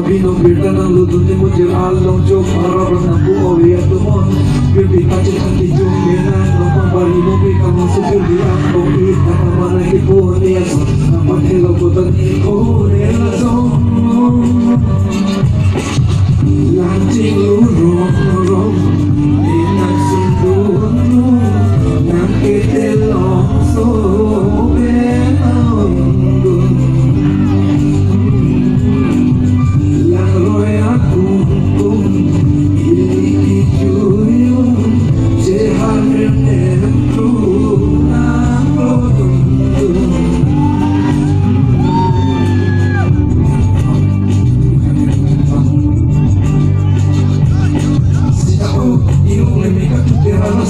vino pierda na luto ni mujir along jo para nabu owi atumon beauty kache kanti jo mena no pambari mo bi kamo sukudi ambo ita kamana ipo ni aso apatelo kotani ko ne la so lanting lurong inak sundunu nang kitelong so benanggun lang roy aku iliki juyo seharim nempru nang lodundun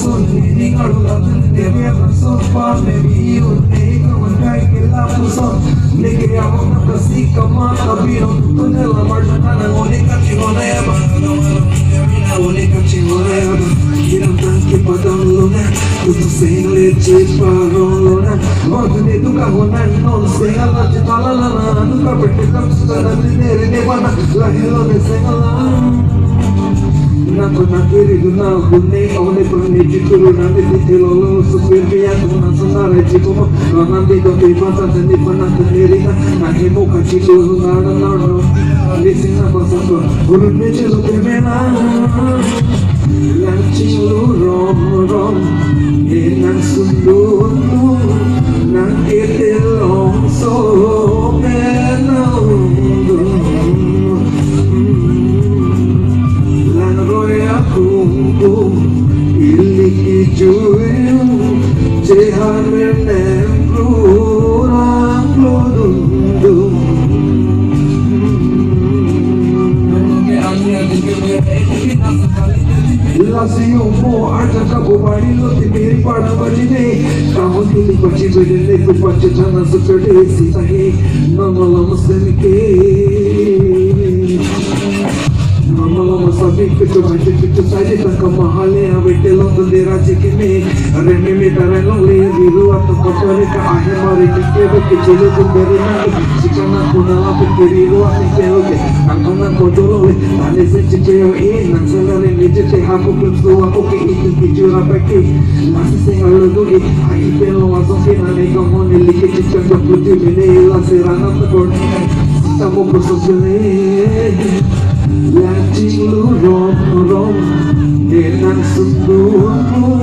Son ni ngarulan de ver son pa me vio ne como cae que la son le que amo na plastica mata vino tone la marjana na única chingona eba na única chingona eba quiero tanque padam luna tu sei leche parolona modo de tu cajona non sei alla tala la nunca perfecta suda de nevana la helo de sengala Nako nakiri na bunne awne prane chituru nande titelo supirbiya tuna sunare chikomo nande do te pasa tene panat nerina nahe moka chilu nada nado lisina pasato urme chelo temena lanchilu rom enan sundunu nande telo so menau iliki juyu jehamen nempru nang lodundum Lasio mo arja kabu bari loti meri pada bajine kamu tili bachi bajine ku bachi chana sukade sita he namala muslimike Mamma sabi che tu vai che sai di tanto mahale avete l'ondo di razzi che me reme me dare non le viru a to kapare ka ahe mare che chelo tu bere na sikana kuna la pe viru a te oke angana ko jolo le ane se che yo e nan sala le nije te ha ko plus do ko ke itu kijura pa ke mas se halo do e ai pe lo aso ke na ne ko mon le ke che che puti me la serana ko stavo processando Lanting lurong Denang sundunu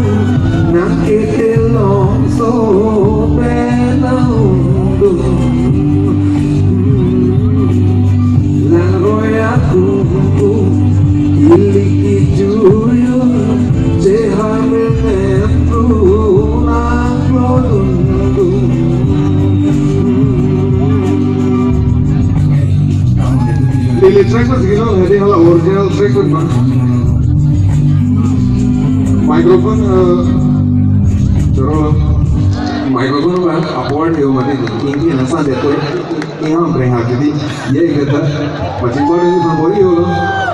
Nang kitelong so benangdun Lang roy aku iliki juyu Jehamen nempru nang lodundun Lili track was given heading all original track with microphone microphone में upward है वो इनकी नसा देते हैं यहाँ break आती थी ये कहता बच्चे को नहीं संभोली हो लो